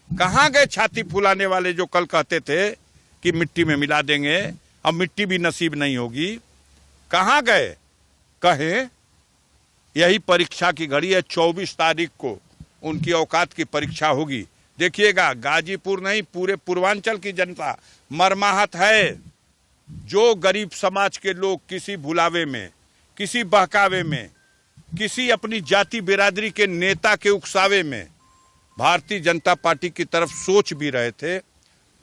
कहाँ गए छाती फुलाने वाले जो कल कहते थे कि मिट्टी में मिला देंगे, अब मिट्टी भी नसीब नहीं होगी? कहाँ गए? कहें यही परीक्षा की घड़ी है। 24 तारीख को उनकी औकात की परीक्षा होगी। देखिएगा, गाजीपुर नहीं पूरे पूर्वांचल की जनता मरमाहत है। जो गरीब समाज के लोग किसी भुलावे में, किसी बहकावे में, किसी अपनी जाति बिरादरी के नेता के उकसावे में भारतीय जनता पार्टी की तरफ सोच भी रहे थे,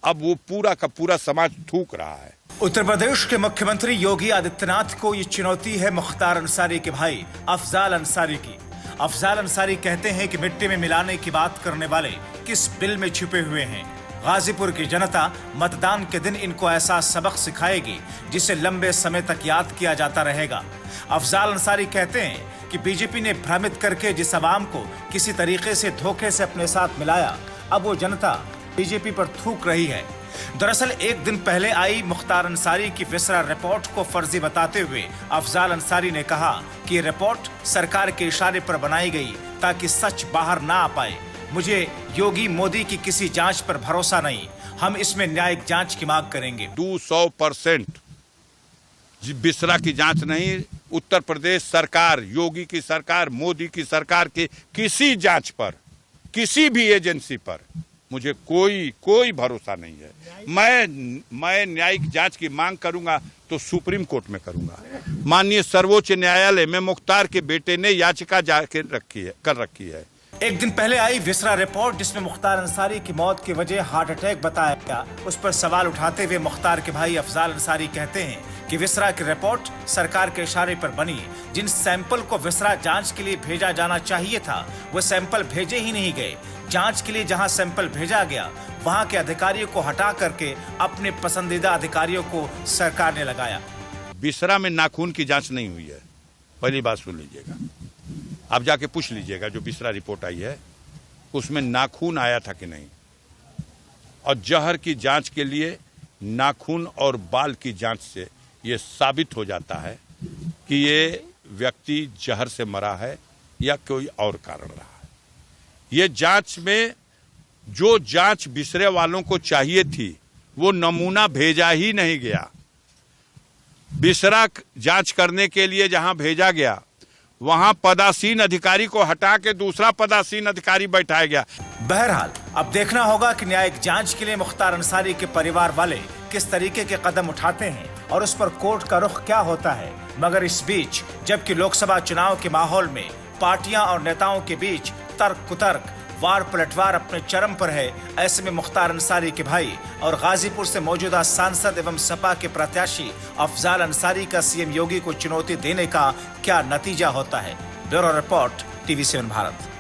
अब वो पूरा का पूरा समाज थूक रहा है। उत्तर प्रदेश के मुख्यमंत्री योगी आदित्यनाथ को ये चुनौती है मुख्तार अंसारी के भाई अफजाल अंसारी की। अफजाल अंसारी कहते हैं कि मिट्टी में मिलाने की बात करने वाले किस बिल में छुपे हुए हैं। गाजीपुर की जनता मतदान के दिन इनको ऐसा सबक सिखाएगी जिसे लंबे समय तक याद किया जाता रहेगा। अफजाल अंसारी कहते हैं कि बीजेपी ने भ्रमित करके जिस आवाम को किसी तरीके से धोखे से अपने साथ मिलाया, अब वो जनता बीजेपी पर थूक रही है। दरअसल एक दिन पहले आई मुख्तार अंसारी की विसरा रिपोर्ट को फर्जी बताते हुए अफजाल अंसारी ने कहा कि ये रिपोर्ट सरकार के इशारे पर बनाई गई ताकि सच बाहर ना आ पाए। मुझे योगी मोदी की किसी जांच पर भरोसा नहीं, हम इसमें न्यायिक जांच की मांग करेंगे। 200% बिसरा की जांच नहीं, उत्तर प्रदेश सरकार, योगी की सरकार, मोदी की सरकार की किसी जांच पर, किसी भी एजेंसी पर मुझे कोई भरोसा नहीं है। मैं न्यायिक जांच की मांग करूंगा तो सुप्रीम कोर्ट में करूंगा। माननीय सर्वोच्च न्यायालय में मुख्तार के बेटे ने याचिका कर रखी है। एक दिन पहले आई विसरा रिपोर्ट जिसमें मुख्तार अंसारी की मौत की वजह हार्ट अटैक बताया गया, उस पर सवाल उठाते हुए मुख्तार के भाई अफजाल अंसारी कहते हैं कि विसरा की रिपोर्ट सरकार के इशारे पर बनी। जिन सैंपल को विसरा जांच के लिए भेजा जाना चाहिए था वो सैंपल भेजे ही नहीं गए। जांच के लिए जहां सैंपल भेजा गया वहां के अधिकारियों को हटा करके अपने पसंदीदा अधिकारियों को सरकार ने लगाया। बिसरा में नाखून की जांच नहीं हुई है, पहली बात सुन लीजिएगा। आप जाके पूछ लीजिएगा, जो बिसरा रिपोर्ट आई है उसमें नाखून आया था कि नहीं। और जहर की जांच के लिए नाखून और बाल की जांच से ये साबित हो जाता है कि ये व्यक्ति जहर से मरा है या कोई और कारण रहा है। ये जांच में जो जांच बिसरे वालों को चाहिए थी वो नमूना भेजा ही नहीं गया। बिसरा जांच करने के लिए जहां भेजा गया वहां पदासीन अधिकारी को हटा के दूसरा पदासीन अधिकारी बैठाया गया। बहरहाल अब देखना होगा कि न्यायिक जांच के लिए मुख्तार अंसारी के परिवार वाले किस तरीके के कदम उठाते हैं और उस पर कोर्ट का रुख क्या होता है। मगर इस बीच जबकि लोकसभा चुनाव के माहौल में पार्टियां और नेताओं के बीच तर्क कुतर्क, वार पलटवार अपने चरम पर है, ऐसे में मुख्तार अंसारी के भाई और गाजीपुर से मौजूदा सांसद एवं सपा के प्रत्याशी अफजाल अंसारी का सीएम योगी को चुनौती देने का क्या नतीजा होता है। Bureau report, TV7 Bharat.